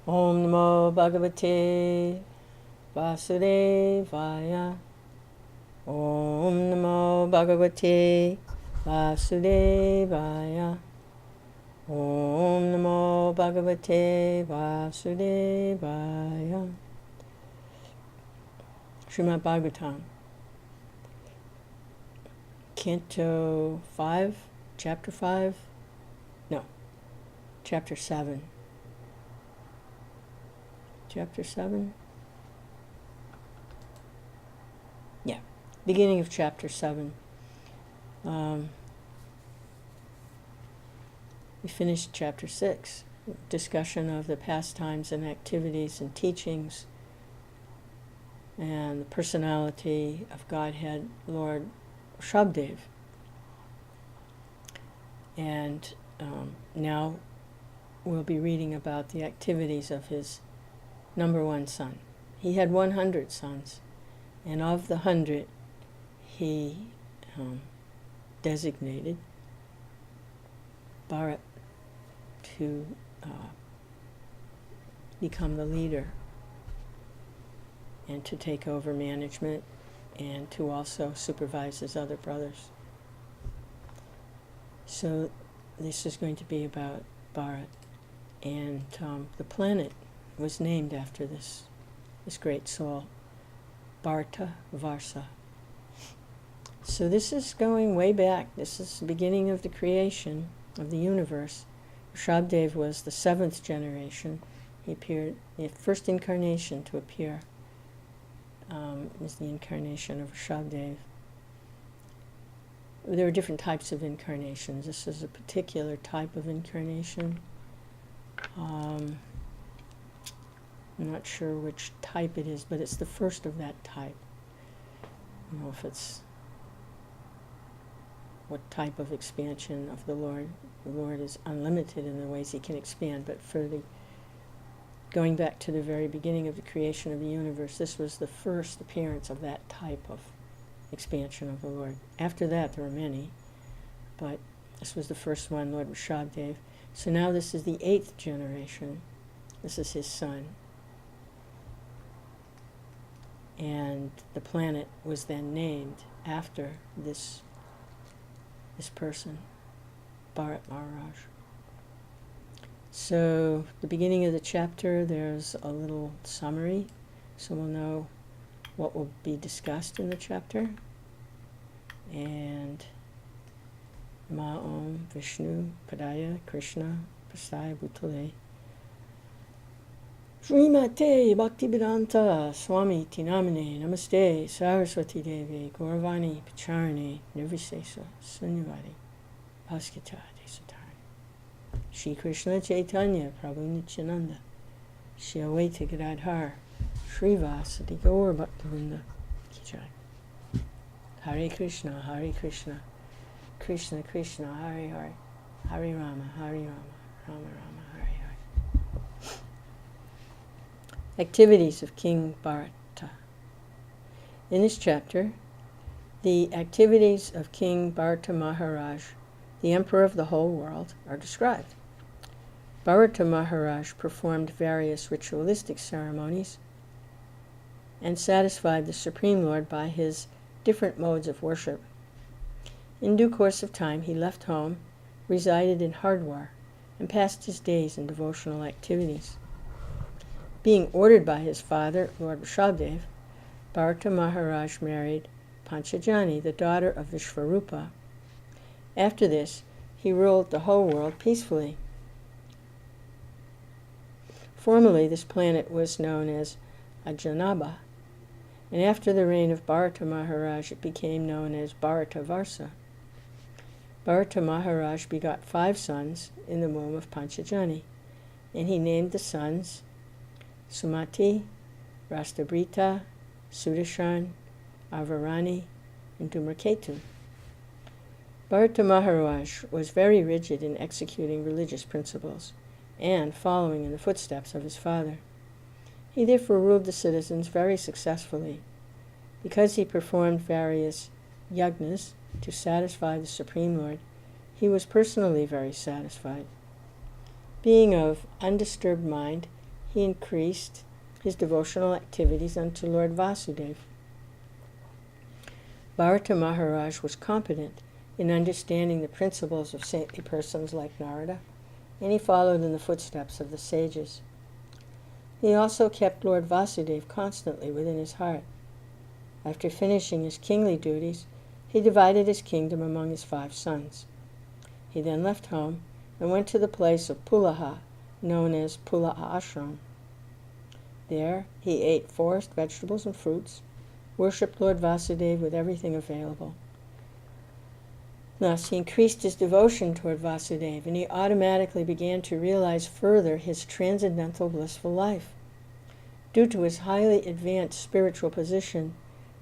Om Namo Bhagavate Vasudevaya. Om Namo Bhagavate Vasudevaya. Om Namo Bhagavate Vasudevaya. Srimad Bhagavatam, Canto 5, Chapter 5, no, Chapter 7. Chapter 7? Yeah, beginning of Chapter 7. We finished Chapter 6, discussion of the pastimes and activities and teachings and the personality of Godhead, Lord Vyāsadeva. And now we'll be reading about the activities of his number one son. He had 100 sons, and of the 100, he designated Bharat to become the leader and to take over management and to also supervise his other brothers. So this is going to be about Bharat, and the planet was named after this great soul, Bharata Varsa. So this is going way back. This is the beginning of the creation of the universe. Vyāsadeva was the 7th generation. He appeared, the first incarnation to appear is the incarnation of Vyāsadeva. There are different types of incarnations. This is a particular type of incarnation. I'm not sure which type it is, but it's the first of that type. I don't know if it's what type of expansion of the Lord. The Lord is unlimited in the ways he can expand, but for the going back to the very beginning of the creation of the universe, this was the first appearance of that type of expansion of the Lord. After that, there were many, but this was the first one, Lord Vyāsadeva. So now this is the 8th generation. This is his son. And the planet was then named after this person, Bharat Maharaj. So the beginning of the chapter, there's a little summary, so we'll know what will be discussed in the chapter. And Ma Om Vishnu Padaya Krishna Prasaya Bhutale Srimate Bhaktivedanta Swami Tinamane Namaste Saraswati Devi Gauravani Pacharane Nirvisesa Sunyavadi Bhaskita Desatari Shri Krishna Chaitanya Prabhu Nityananda Shri Advaita Gadadhar Srivasadi Gaur Bhaktivinoda Kijai. Hare Krishna, Krishna Krishna, Hare Hare, Hare Rama, Rama Rama, Hare Hare. Activities of King Bharata. In this chapter, the activities of King Bharata Maharaj, the emperor of the whole world, are described. Bharata Maharaj performed various ritualistic ceremonies and satisfied the Supreme Lord by his different modes of worship. In due course of time, he left home, resided in Hardwar, and passed his days in devotional activities. Being ordered by his father, Lord Vyāsadeva, Bharata Maharaj married Panchajani, the daughter of Vishvarupa. After this, he ruled the whole world peacefully. Formerly, this planet was known as Ajanaba, and after the reign of Bharata Maharaj, it became known as Bharata Varsa. Bharata Maharaj begot 5 sons in the womb of Panchajani, and he named the sons Sumati, Rastabrita, Sudashan, Avarani, and Dhumarketu. Bharata Maharaj was very rigid in executing religious principles and following in the footsteps of his father. He therefore ruled the citizens very successfully. Because he performed various yajnas to satisfy the Supreme Lord, he was personally very satisfied. Being of undisturbed mind, he increased his devotional activities unto Lord Vyāsadeva. Bharata Maharaj was competent in understanding the principles of saintly persons like Narada, and he followed in the footsteps of the sages. He also kept Lord Vyāsadeva constantly within his heart. After finishing his kingly duties, he divided his kingdom among his 5 sons. He then left home and went to the place of Pulaha, known as Pula Ashram. There he ate forest vegetables and fruits, worshipped Lord Vyāsadeva with everything available. Thus he increased his devotion toward Vyāsadeva, and he automatically began to realize further his transcendental blissful life. Due to his highly advanced spiritual position,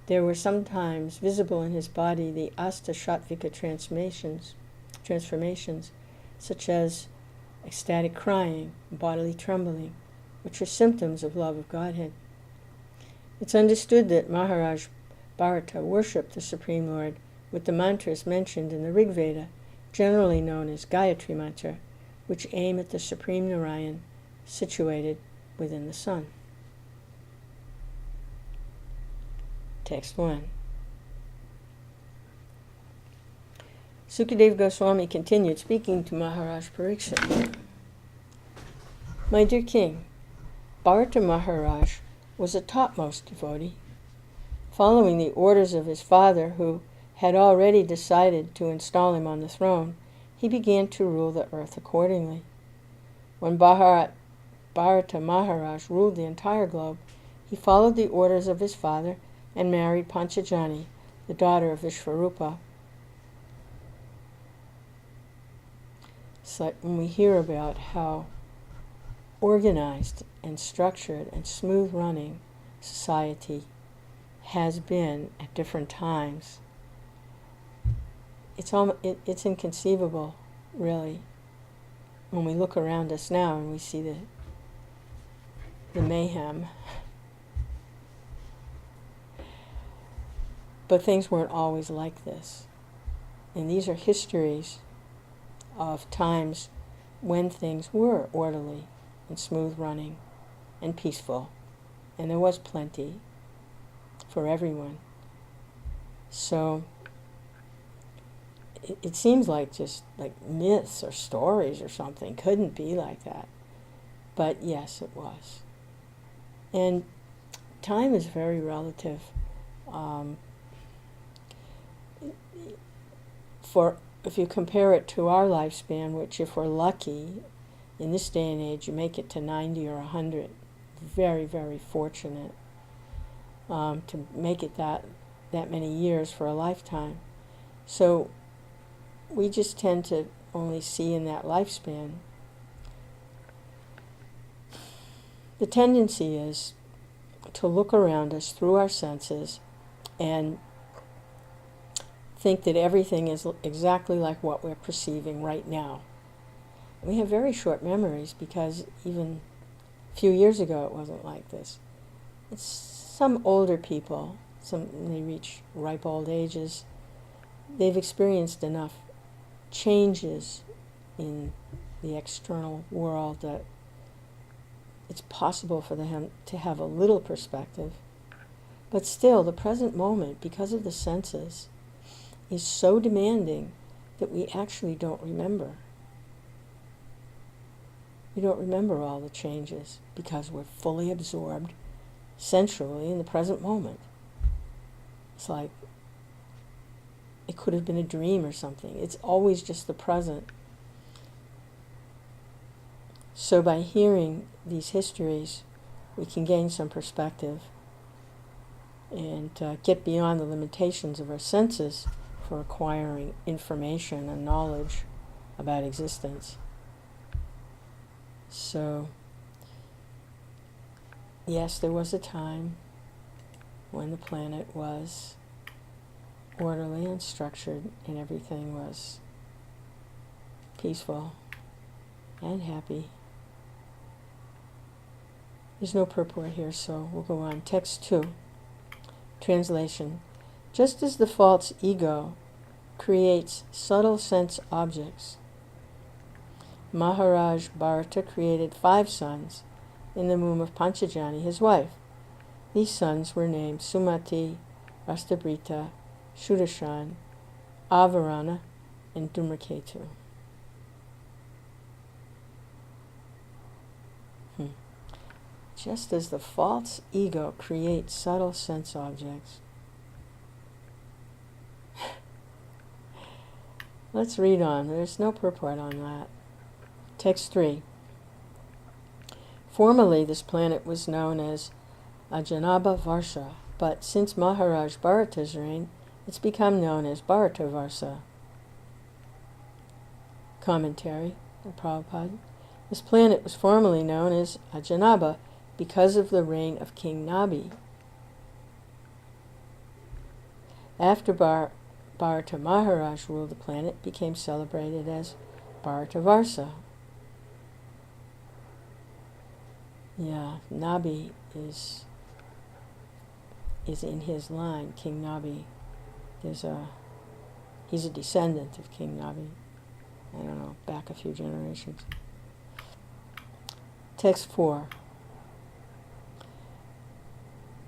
there were sometimes visible in his body the Ashtashattvika transformations, such as ecstatic crying, bodily trembling, which are symptoms of love of Godhead. It's understood that Maharaj Bharata worshipped the Supreme Lord with the mantras mentioned in the Rig Veda, generally known as Gayatri Mantra, which aim at the Supreme Narayan situated within the sun. Text 1. Sukadeva Goswami continued speaking to Maharaj Pariksit. My dear king, Bharata Maharaj was a topmost devotee. Following the orders of his father, who had already decided to install him on the throne, he began to rule the earth accordingly. When Bharata Maharaj ruled the entire globe, he followed the orders of his father and married Panchajani, the daughter of Vishvarupa. It's like when we hear about how organized and structured and smooth running society has been at different times. It's inconceivable, really, when we look around us now and we see the mayhem. But things weren't always like this. And these are histories of times when things were orderly and smooth running and peaceful, and there was plenty for everyone. So it seems like just like myths or stories or something. Couldn't be like that. But yes, it was. And time is very relative. If you compare it to our lifespan, which if we're lucky, in this day and age, you make it to 90 or 100. Very, very fortunate to make it that many years for a lifetime. So we just tend to only see in that lifespan. The tendency is to look around us through our senses and think that everything is exactly like what we're perceiving right now. We have very short memories because even a few years ago it wasn't like this. It's some older people, when they reach ripe old ages, they've experienced enough changes in the external world that it's possible for them to have a little perspective. But still, the present moment, because of the senses, is so demanding that we actually don't remember. We don't remember all the changes because we're fully absorbed sensually in the present moment. It's like it could have been a dream or something. It's always just the present. So by hearing these histories, we can gain some perspective and get beyond the limitations of our senses for acquiring information and knowledge about existence. So, yes, there was a time when the planet was orderly and structured and everything was peaceful and happy. There's no purport here, so we'll go on. Text 2. Translation. Just as the false ego creates subtle sense objects, Maharaj Bharata created 5 sons in the womb of Panchajani, his wife. These sons were named Sumati, Rastabrita, Shudashan, Avarana, and Dhumraketu. Just as the false ego creates subtle sense objects. Let's read on. There's no purport on that. Text 3. Formerly, this planet was known as Ajanaba Varsha, but since Maharaj Bharata's reign, it's become known as Bharata Varsa. Commentary of Prabhupada. This planet was formerly known as Ajanaba because of the reign of King Nabi. After Bharata Maharaj ruled the planet, it became celebrated as Bharata Varsa. Yeah, Nabi is in his line, King Nabi. He's a descendant of King Nabi. I don't know, back a few generations. Text 4.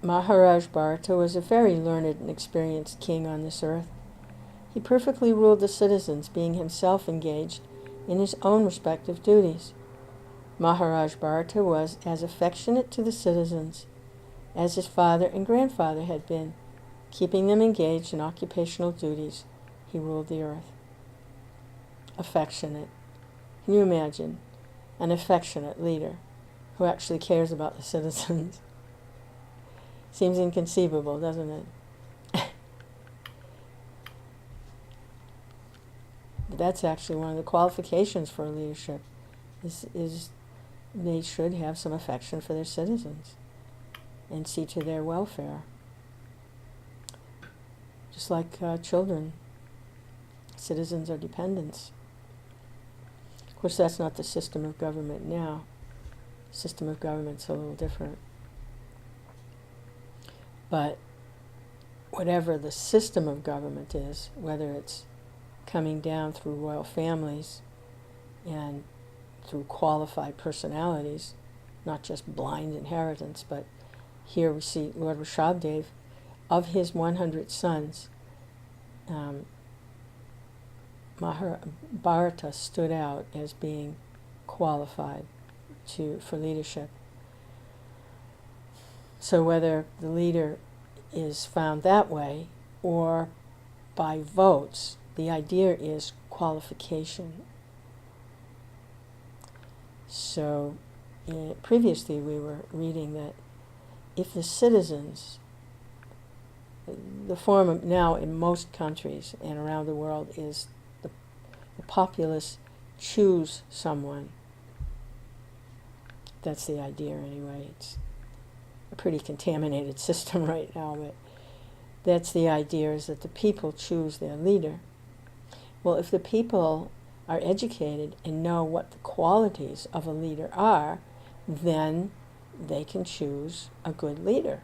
Maharaj Bharata was a very learned and experienced king on this earth. He perfectly ruled the citizens, being himself engaged in his own respective duties. Maharaj Bharata was as affectionate to the citizens as his father and grandfather had been. Keeping them engaged in occupational duties, he ruled the earth. Affectionate. Can you imagine an affectionate leader who actually cares about the citizens? Seems inconceivable, doesn't it? But that's actually one of the qualifications for leadership, is they should have some affection for their citizens and see to their welfare. Just like children, citizens are dependents. Of course, that's not the system of government now. The system of government's a little different. But whatever the system of government is, whether it's coming down through royal families and through qualified personalities, not just blind inheritance, but here we see Lord Vyāsadeva, of his 100 sons, Bharata stood out as being qualified for leadership. So whether the leader is found that way or by votes, the idea is qualification. So previously we were reading that if the citizens, the form of now in most countries and around the world is the populace choose someone. That's the idea anyway. It's a pretty contaminated system right now, but that's the idea, is that the people choose their leader. Well, if the people are educated and know what the qualities of a leader are, then they can choose a good leader.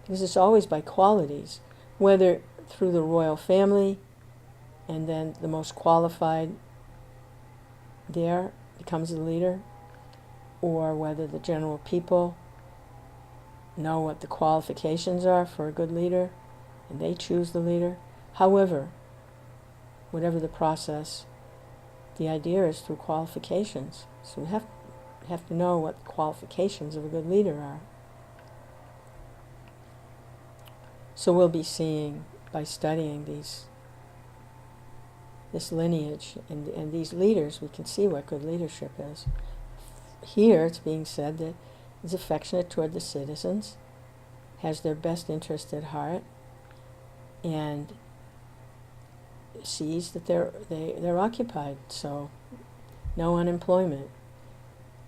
Because it's always by qualities, whether through the royal family and then the most qualified there becomes the leader, or whether the general people know what the qualifications are for a good leader and they choose the leader. However, whatever the process, the idea is through qualifications. So we have to know what the qualifications of a good leader are. So we'll be seeing, by studying this lineage and these leaders, we can see what good leadership is. Here it's being said that is affectionate toward the citizens, has their best interest at heart, and sees that they're occupied, so no unemployment.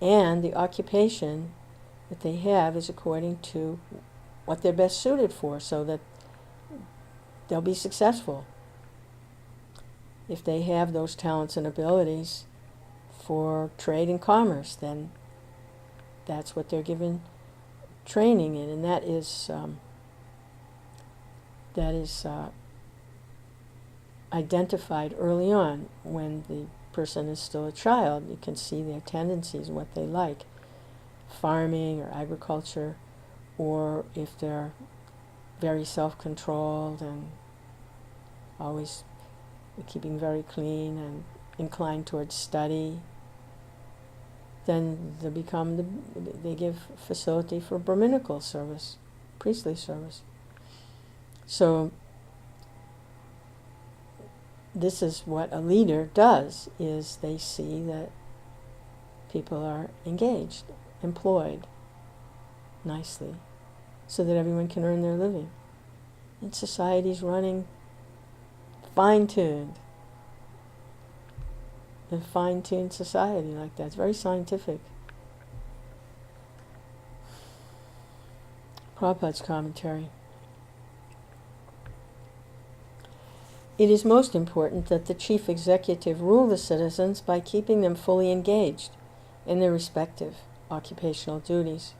And the occupation that they have is according to what they're best suited for, so that they'll be successful. If they have those talents and abilities for trade and commerce, then that's what they're given training in, and that is identified early on when the person is still a child. You can see their tendencies, what they like. farming or agriculture, or if they're very self-controlled and always keeping very clean and inclined towards study, then they give facility for Brahminical service, priestly service. So this is what a leader does, is they see that people are engaged, employed nicely, so that everyone can earn their living. And society's running fine-tuned. A fine-tuned society like that. It's very scientific. Prabhupada's commentary. It is most important that the chief executive rule the citizens by keeping them fully engaged in their respective occupational duties.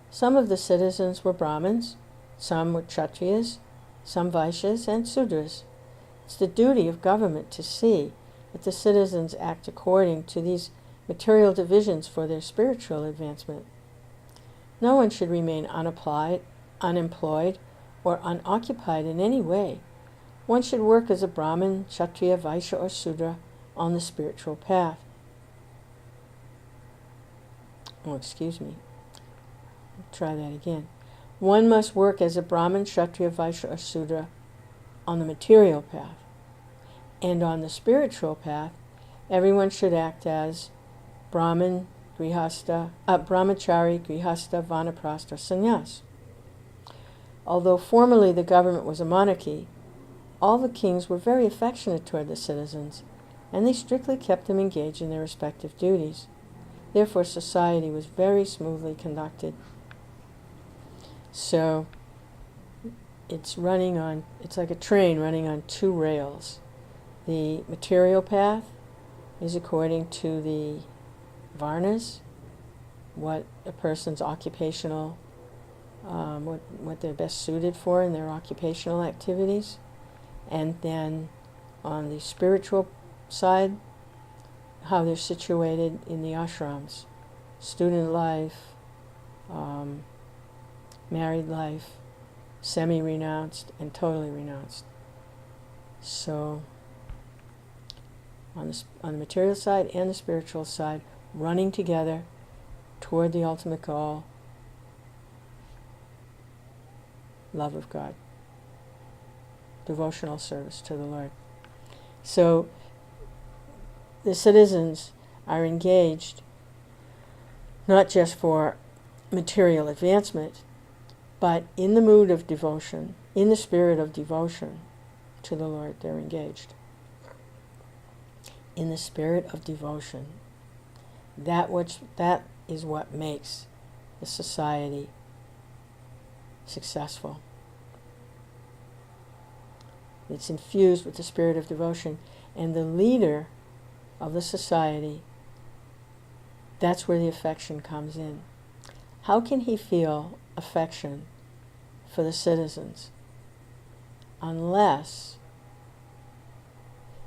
Some of the citizens were Brahmins, some were Kshatriyas, some Vaishyas, and Sudras. It's the duty of government to see that the citizens act according to these material divisions for their spiritual advancement. No one should remain unemployed, or unoccupied in any way. One should work as a Brahmin, Kshatriya, Vaishya, or Sudra on the spiritual path. Try that again. One must work as a Brahmin, Kshatriya, Vaishya, or Sudra on the material path. And on the spiritual path, everyone should act as Brahmin, Brahmachari, Grihastha, Vanaprastha, or Sannyas. Although formerly the government was a monarchy, all the kings were very affectionate toward the citizens, and they strictly kept them engaged in their respective duties. Therefore, society was very smoothly conducted. So, it's like a train running on two rails. The material path is according to the varnas, what a person's occupational, what they're best suited for in their occupational activities. And then on the spiritual side, how they're situated in the ashrams, student life, married life, semi-renounced, and totally renounced. So on the material side and the spiritual side, running together toward the ultimate goal, love of God, devotional service to the Lord. So the citizens are engaged not just for material advancement, but in the mood of devotion, in the spirit of devotion to the Lord, they're engaged. In the spirit of devotion. That is what makes the society successful. It's infused with the spirit of devotion. And the leader of the society, that's where the affection comes in. How can he feel affection for the citizens unless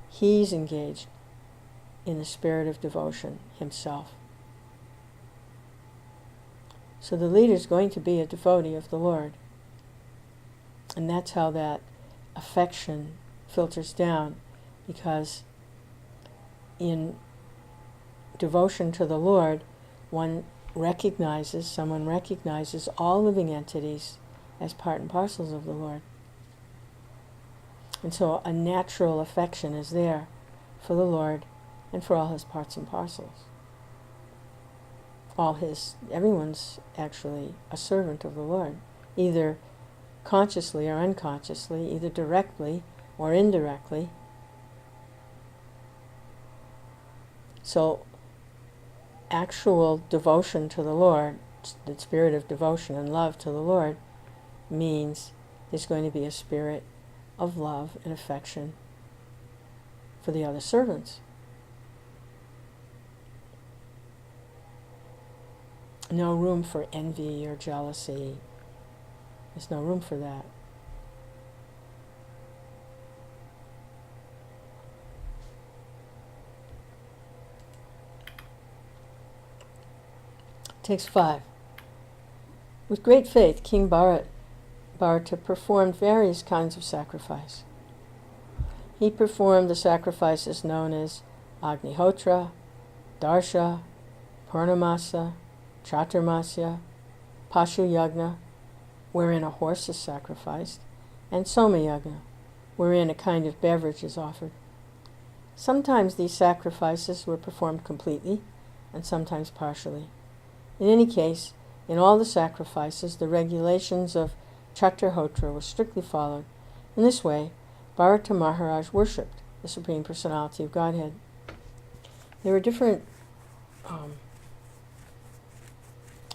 he's engaged in the spirit of devotion himself? So the leader is going to be a devotee of the Lord. And that's how that affection filters down, because in devotion to the Lord, someone recognizes all living entities as part and parcels of the Lord. And so a natural affection is there for the Lord and for all his parts and parcels. Everyone's actually a servant of the Lord, either consciously or unconsciously, either directly or indirectly. So actual devotion to the Lord, the spirit of devotion and love to the Lord, means there's going to be a spirit of love and affection for the other servants. No room for envy or jealousy. There's no room for that. Takes 5. With great faith, King Bharata performed various kinds of sacrifice. He performed the sacrifices known as Agnihotra, Darsha, Purnamasa, Chaturmasya, Pashu Yagna, wherein a horse is sacrificed, and Soma Yagna, wherein a kind of beverage is offered. Sometimes these sacrifices were performed completely, and sometimes partially. In any case, in all the sacrifices, the regulations of Chaturhotra were strictly followed. In this way, Bharata Maharaj worshipped the Supreme Personality of Godhead. There were different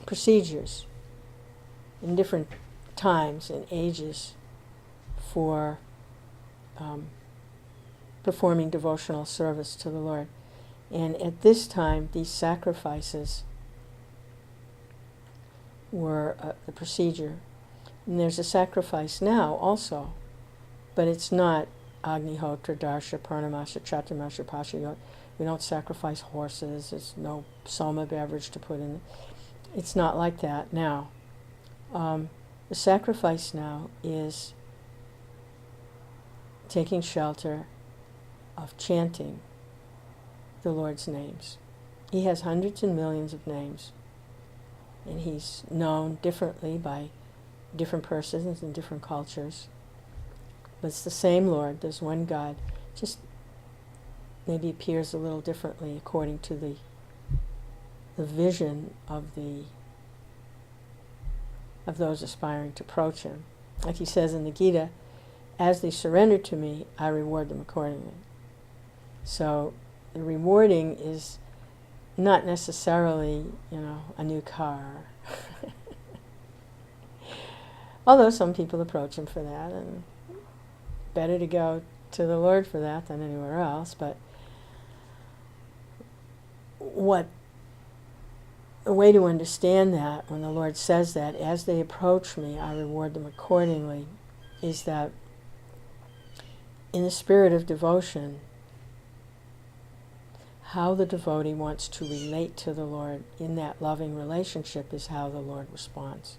procedures in different times and ages for performing devotional service to the Lord. And at this time, these sacrifices were the procedure. And there's a sacrifice now also, but it's not Agnihotra, Darsha, Purnamasa, Chaturmasya, Pasha. We don't sacrifice horses. There's no soma beverage to put in. It's not like that now. The sacrifice now is taking shelter of chanting the Lord's names. He has hundreds and millions of names, and he's known differently by different persons in different cultures. But it's the same Lord. There's one God. Just maybe appears a little differently according to the vision of those aspiring to approach him. Like he says in the Gita, as they surrender to me, I reward them accordingly. So the rewarding is not necessarily, a new car. Although some people approach him for that, and better to go to the Lord for that than anywhere else. But a way to understand that, when the Lord says that, as they approach me, I reward them accordingly, is that in the spirit of devotion, how the devotee wants to relate to the Lord in that loving relationship is how the Lord responds.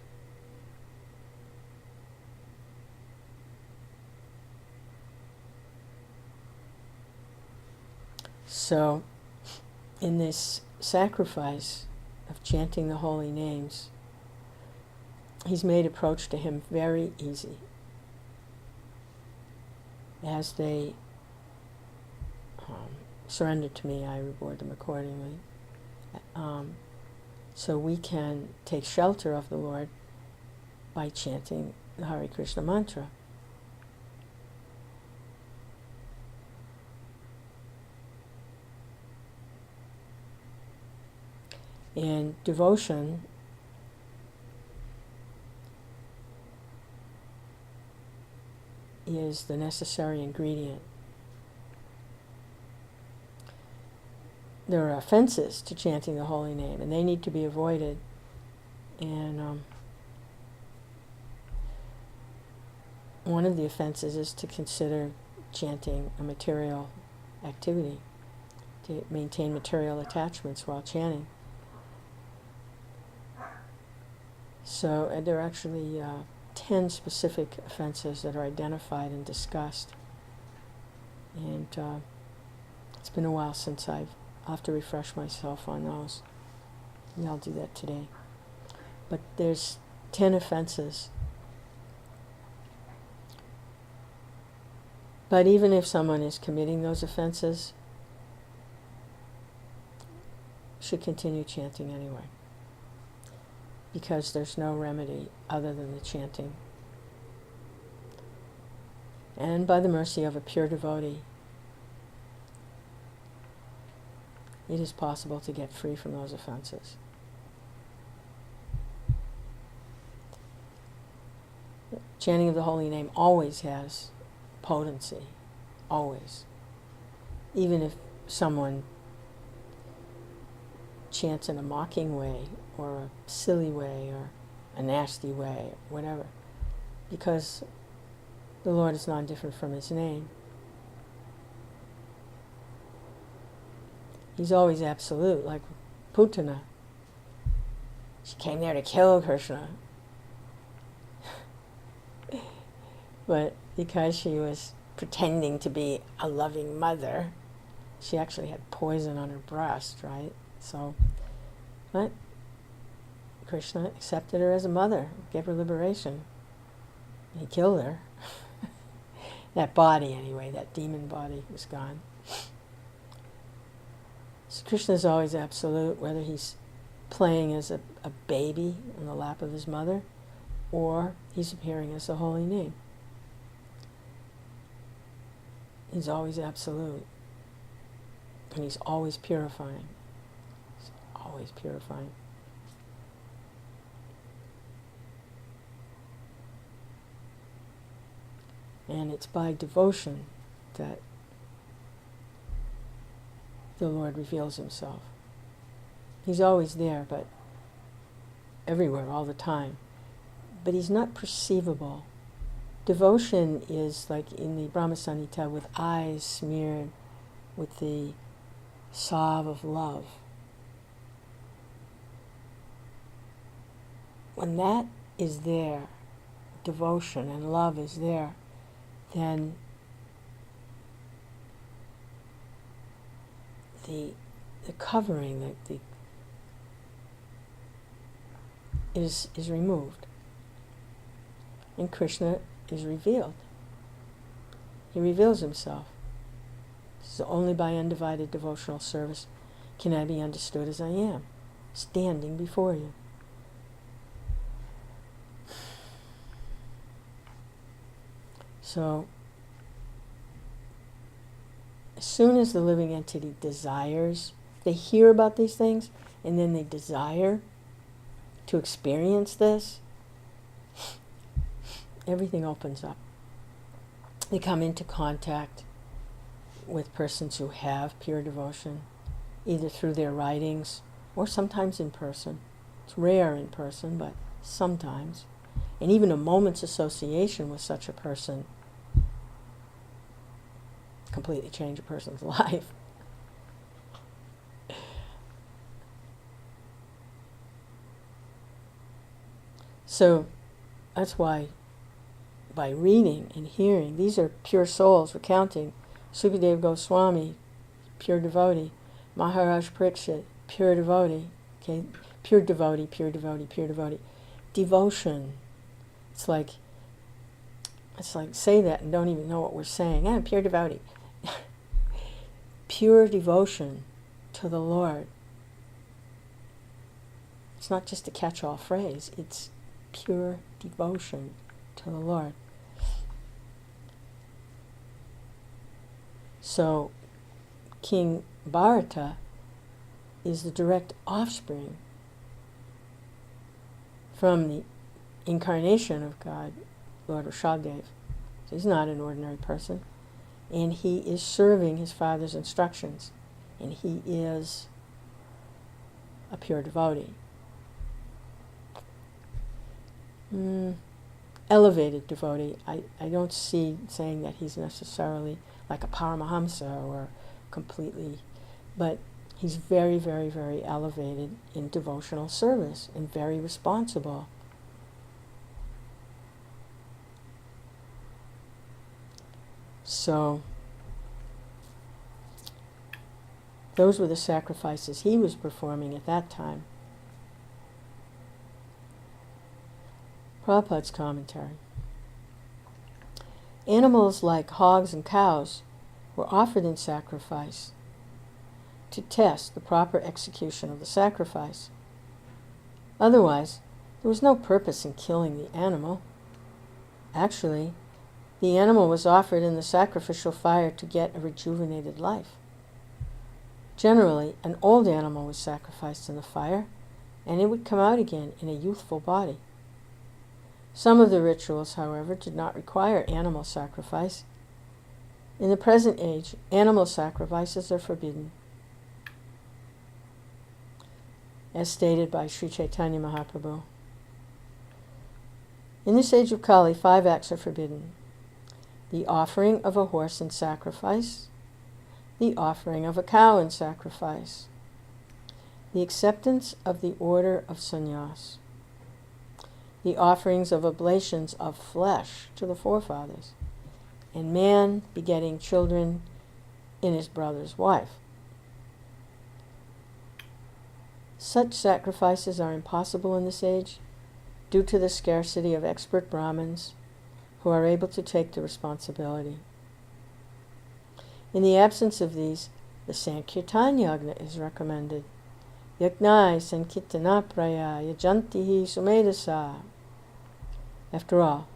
So, in this sacrifice of chanting the holy names, he's made approach to him very easy. As they surrender to me, I reward them accordingly. So we can take shelter of the Lord by chanting the Hare Krishna mantra. And devotion is the necessary ingredient. There are offenses to chanting the holy name, and they need to be avoided. And one of the offenses is to consider chanting a material activity, to maintain material attachments while chanting. So there are actually 10 specific offenses that are identified and discussed. And it's been a while since I'll have to refresh myself on those. And I'll do that today. But there's 10 offenses. But even if someone is committing those offenses, should continue chanting anyway, because there's no remedy other than the chanting. And by the mercy of a pure devotee, it is possible to get free from those offenses. Chanting of the holy name always has potency, always. Even if someone chants in a mocking way, or a silly way, or a nasty way, whatever, because the Lord is not different from his name. He's always absolute, like Putana. She came there to kill Krishna. But because she was pretending to be a loving mother, she actually had poison on her breast, right? So, but Krishna accepted her as a mother, gave her liberation. He killed her. That body, anyway, that demon body was gone. So Krishna is always absolute, whether he's playing as a baby in the lap of his mother, or he's appearing as the holy name. He's always absolute. And he's always purifying. He's always purifying. And it's by devotion that the Lord reveals himself. He's always there, but everywhere, all the time. But he's not perceivable. Devotion is like in the Brahma Samhita, with eyes smeared with the salve of love. When that is there, devotion and love is there, then the covering is removed, and Krishna is revealed. He reveals himself. So only by undivided devotional service can I be understood as I am, standing before you. So, as soon as the living entity desires, they hear about these things, and then they desire to experience this, everything opens up. They come into contact with persons who have pure devotion, either through their writings or sometimes in person. It's rare in person, but sometimes. And even a moment's association with such a person completely change a person's life. So that's why by reading and hearing, these are pure souls recounting. Sukadeva Goswami, pure devotee. Maharaj Parikshit, pure devotee. Okay, pure devotee, pure devotee, pure devotee. Devotion. It's like say that and don't even know what we're saying. I'm pure devotee. Pure devotion to the Lord. It's not just a catch-all phrase. It's pure devotion to the Lord. So, King Bharata is the direct offspring from the incarnation of God, Lord Vyāsadeva. So he's not an ordinary person. And he is serving his father's instructions. And he is a pure devotee. Elevated devotee. I don't see saying that he's necessarily like a Paramahamsa or completely, but he's very, very, very elevated in devotional service and very responsible. So, those were the sacrifices he was performing at that time. Prabhupada's commentary. Animals like hogs and cows were offered in sacrifice to test the proper execution of the sacrifice. Otherwise, there was no purpose in killing the animal. Actually, the animal was offered in the sacrificial fire to get a rejuvenated life. Generally, an old animal was sacrificed in the fire, and it would come out again in a youthful body. Some of the rituals, however, did not require animal sacrifice. In the present age, animal sacrifices are forbidden. As stated by Sri Chaitanya Mahaprabhu. In this age of Kali, 5 acts are forbidden. The offering of a horse in sacrifice, the offering of a cow in sacrifice, the acceptance of the order of sannyas, the offerings of oblations of flesh to the forefathers, and man begetting children in his brother's wife. Such sacrifices are impossible in this age due to the scarcity of expert Brahmins who are able to take the responsibility. In the absence of these, the Sankirtan Yagna is recommended. Yagnai Sankirtana Praya Yajantihi Sumedasa. After all,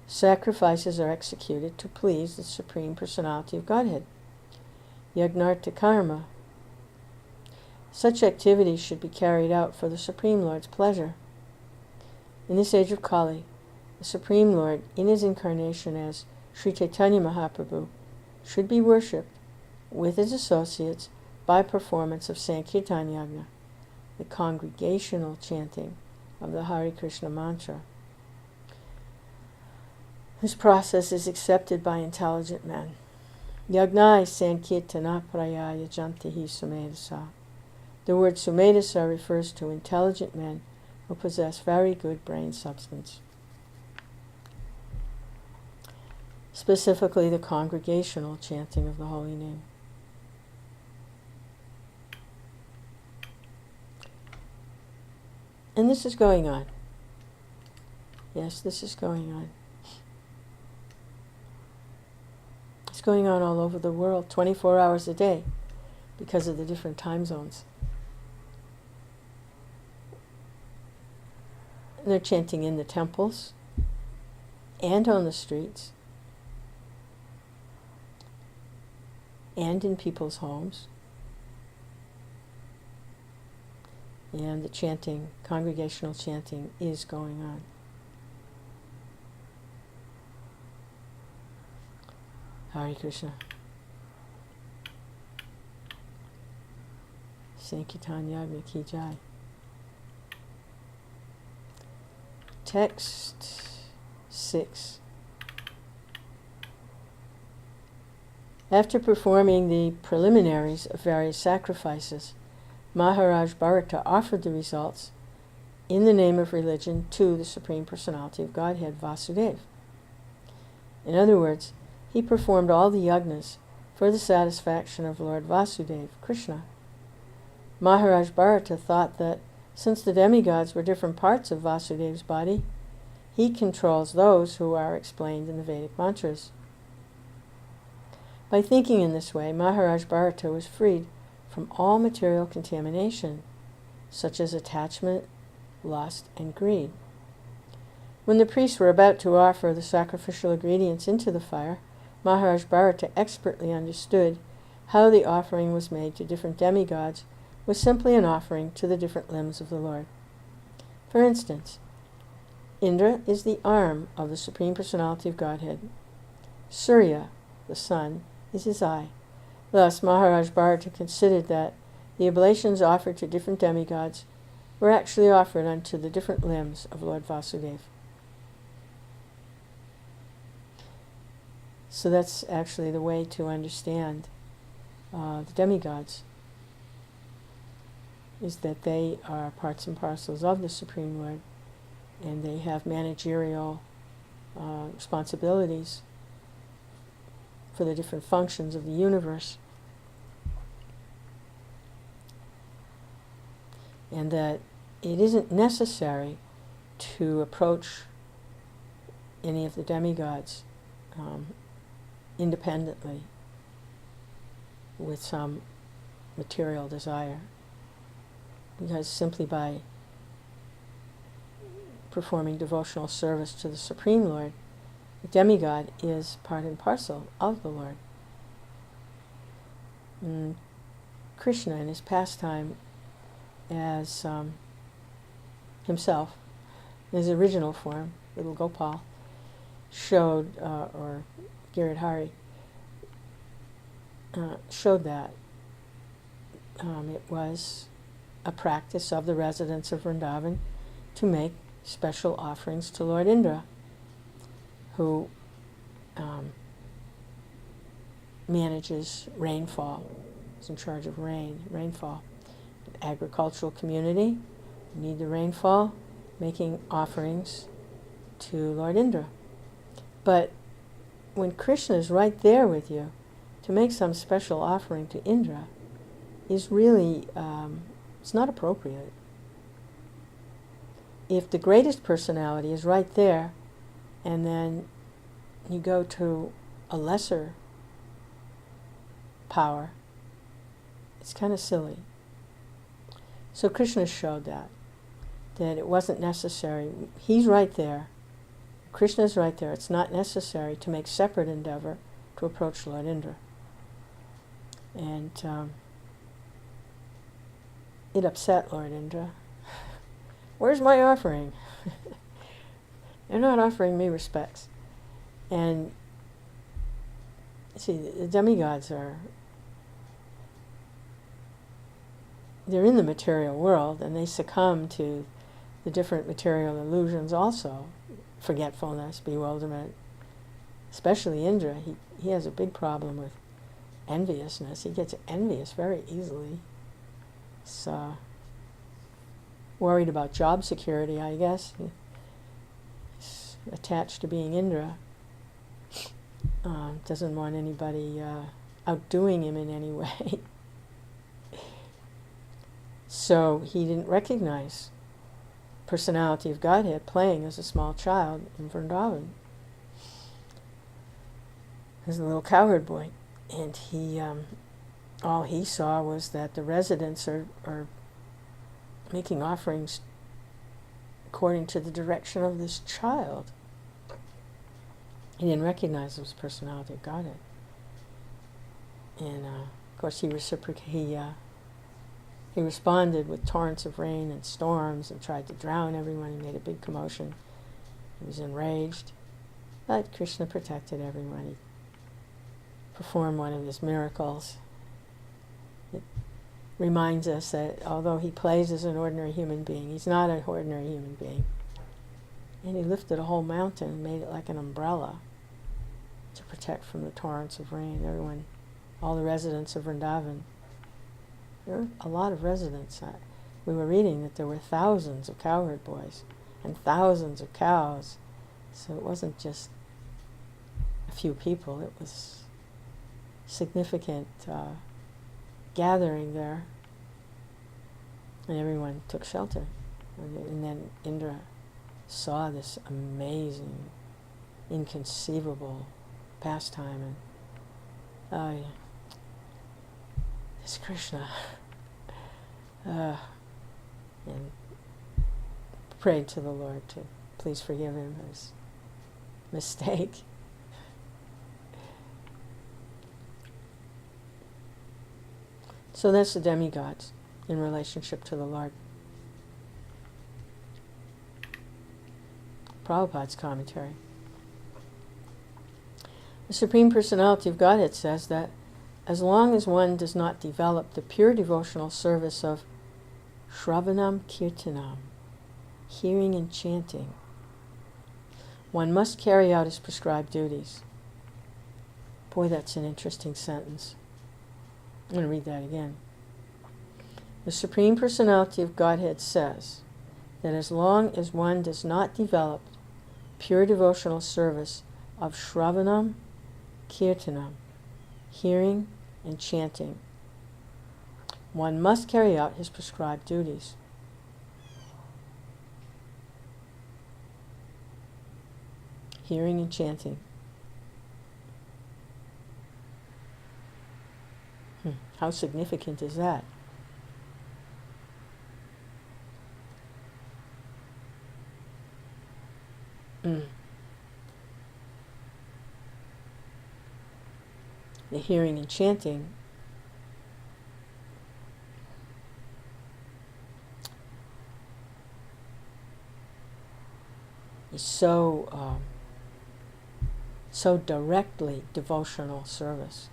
sacrifices are executed to please the Supreme Personality of Godhead. Yagnartha Karma. Such activities should be carried out for the Supreme Lord's pleasure. In this age of Kali, the Supreme Lord, in his incarnation as Sri Chaitanya Mahaprabhu, should be worshipped with his associates by performance of Sankirtan Yagna, the congregational chanting of the Hare Krishna mantra. This process is accepted by intelligent men. Yagnai Sankirtana Praya Yajantihi Sumedasa. The word Sumedasa refers to intelligent men who possess very good brain substance. Specifically, the congregational chanting of the holy name. And this is going on. Yes, this is going on. It's going on all over the world, 24 hours a day, because of the different time zones. And they're chanting in the temples and on the streets and in people's homes. And the chanting, congregational chanting, is going on. Hare Krishna. Sankirtan Yagna Ki Jai. Text 6. After performing the preliminaries of various sacrifices, Maharaj Bharata offered the results in the name of religion to the Supreme Personality of Godhead, Vyāsadeva. In other words, he performed all the yagnas for the satisfaction of Lord Vāsudeva, Krishna. Maharaj Bharata thought that since the demigods were different parts of Vāsudeva's body, he controls those who are explained in the Vedic mantras. By thinking in this way, Maharaj Bharata was freed from all material contamination, such as attachment, lust, and greed. When the priests were about to offer the sacrificial ingredients into the fire, Maharaj Bharata expertly understood how the offering was made to different demigods was simply an offering to the different limbs of the Lord. For instance, Indra is the arm of the Supreme Personality of Godhead. Surya, the sun, is his eye. Thus, Maharaj Bharata considered that the oblations offered to different demigods were actually offered unto the different limbs of Lord Vāsudeva. So that's actually the way to understand the demigods, is that they are parts and parcels of the Supreme Lord, and they have managerial responsibilities for the different functions of the universe, and that it isn't necessary to approach any of the demigods independently with some material desire, because simply by performing devotional service to the Supreme Lord, the demigod is part and parcel of the Lord. And Krishna, in his pastime as himself, in his original form, little Gopal, showed, or Giridhari, showed that it was a practice of the residents of Vrindavan to make special offerings to Lord Indra, who manages rainfall, is in charge of rainfall, agricultural community, you need the rainfall, making offerings to Lord Indra. But when Krishna is right there with you, to make some special offering to Indra is really, it's not appropriate. If the greatest personality is right there, and then you go to a lesser power, it's kind of silly. So Krishna showed that it wasn't necessary. He's right there. Krishna's right there. It's not necessary to make separate endeavor to approach Lord Indra. And it upset Lord Indra. Where's my offering? They're not offering me respects. And see, the demigods they're in the material world, and they succumb to the different material illusions also. Forgetfulness, bewilderment. Especially Indra, he has a big problem with enviousness. He gets envious very easily. He's worried about job security, I guess. He's attached to being Indra. Doesn't want anybody outdoing him in any way. So he didn't recognize personality of Godhead playing as a small child in Vrindavan. As a little cowherd boy. And he, all he saw was that the residents are making offerings according to the direction of this child. He didn't recognize it was personality of Godhead. And of course he responded with torrents of rain and storms and tried to drown everyone. He made a big commotion. He was enraged. But Krishna protected everyone. He performed one of his miracles. It reminds us that although he plays as an ordinary human being, he's not an ordinary human being. And he lifted a whole mountain and made it like an umbrella to protect from the torrents of rain. Everyone, all the residents of Vrindavan. There were a lot of residents. We were reading that there were thousands of cowherd boys and thousands of cows. So it wasn't just a few people. It was significant gathering there. And everyone took shelter. And then Indra saw this amazing, inconceivable pastime. And this Krishna. And prayed to the Lord to please forgive him his mistake. So that's the demigods in relationship to the Lord. Prabhupada's commentary. The Supreme Personality of Godhead says that as long as one does not develop the pure devotional service of Shravanam Kirtanam, hearing and chanting, one must carry out his prescribed duties. Boy, that's an interesting sentence. I'm going to read that again. The Supreme Personality of Godhead says that as long as one does not develop pure devotional service of Shravanam Kirtanam, hearing and chanting, one must carry out his prescribed duties. Hearing and chanting. How significant is that? The hearing and chanting is so directly devotional service.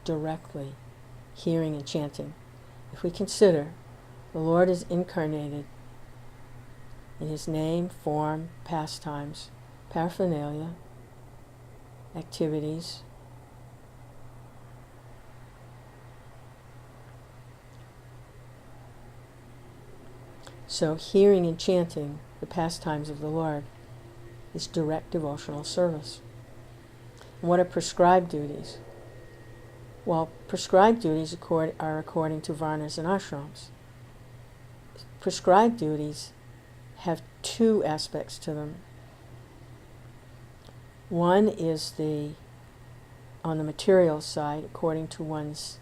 Directly hearing and chanting. If we consider the Lord is incarnated in his name, form, pastimes, paraphernalia, activities, So hearing and chanting the pastimes of the Lord is direct devotional service. And what are prescribed duties? Well, prescribed duties are according to varnas and ashrams. Prescribed duties have two aspects to them. One is on the material side, according to one's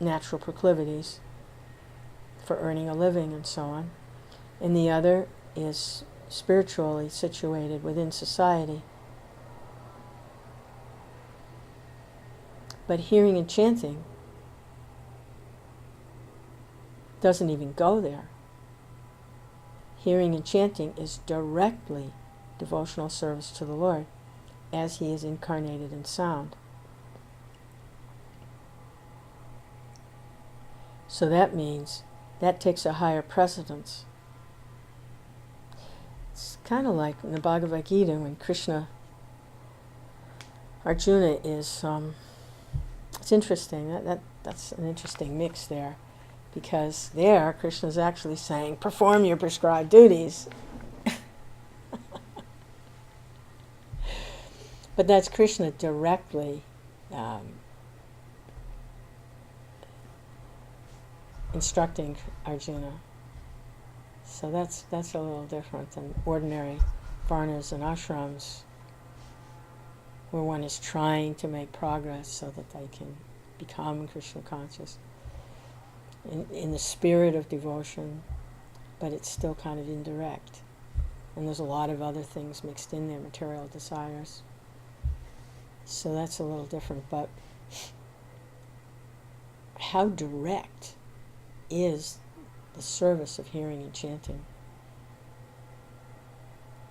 natural proclivities for earning a living and so on. And the other is spiritually situated within society. But hearing and chanting doesn't even go there. Hearing and chanting is directly devotional service to the Lord as He is incarnated in sound. So that means that takes a higher precedence. It's kind of like in the Bhagavad Gita when Arjuna is, it's interesting, that's an interesting mix there, because there Krishna's actually saying, perform your prescribed duties. But that's Krishna directly instructing Arjuna. So that's a little different than ordinary varnas and ashrams, where one is trying to make progress so that they can become Krishna conscious in the spirit of devotion, but it's still kind of indirect. And there's a lot of other things mixed in there, material desires. So that's a little different, but how direct is the service of hearing and chanting?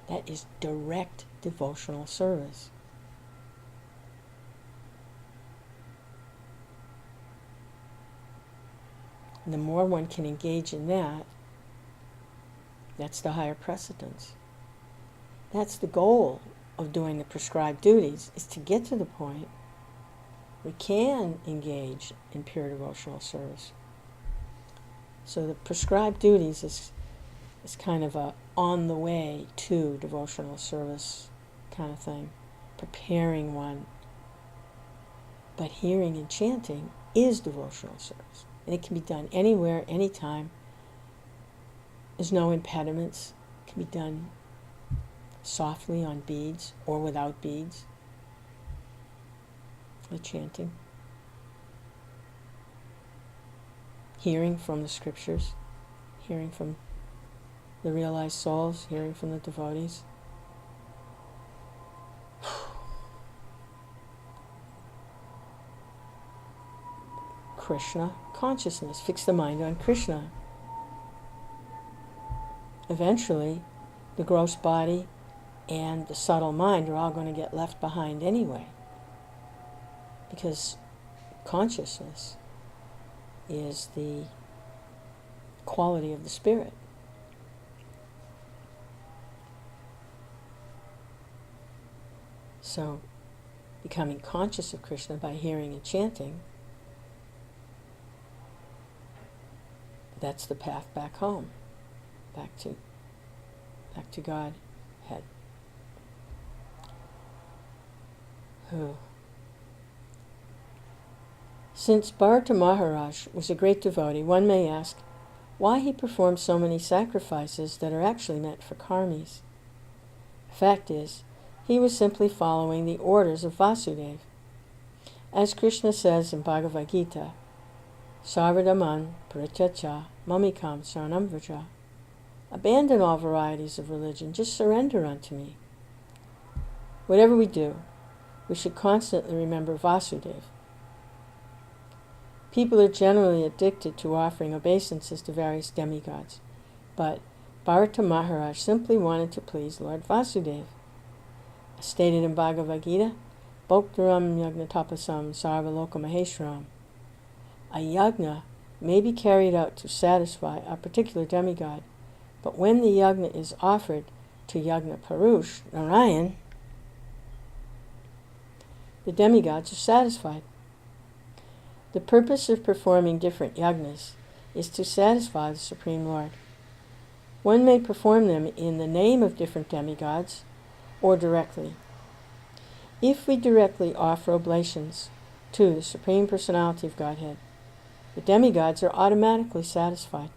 That is direct devotional service. And the more one can engage in that, that's the higher precedence. That's the goal of doing the prescribed duties, is to get to the point we can engage in pure devotional service. So the prescribed duties is kind of a on the way to devotional service kind of thing, preparing one. But hearing and chanting is devotional service. And it can be done anywhere, anytime. There's no impediments. It can be done softly on beads or without beads. The chanting. Hearing from the scriptures. Hearing from the realized souls. Hearing from the devotees. Krishna consciousness. Fix the mind on Krishna. Eventually, the gross body and the subtle mind are all going to get left behind anyway. Because consciousness is the quality of the spirit. So, becoming conscious of Krishna by hearing and chanting, that's the path back home, back to Godhead. Since Bharata Maharaj was a great devotee, one may ask why he performed so many sacrifices that are actually meant for karmis. The fact is, he was simply following the orders of Vyāsadeva. As Krishna says in Bhagavad Gita, Sarvadhaman Parityaja Mamikam Saranam Vraja. Abandon all varieties of religion, just surrender unto me. Whatever we do, we should constantly remember Vyāsadeva. People are generally addicted to offering obeisances to various demigods, but Bharata Maharaj simply wanted to please Lord Vyāsadeva. As stated in Bhagavad Gita, Bhoktaram Yagna Tapasam Sarvaloka Maheshwaram. A yagna may be carried out to satisfy a particular demigod, but when the yagna is offered to Yagna Purush, Narayan, the demigods are satisfied. The purpose of performing different yagnas is to satisfy the Supreme Lord. One may perform them in the name of different demigods or directly. If we directly offer oblations to the Supreme Personality of Godhead, the demigods are automatically satisfied.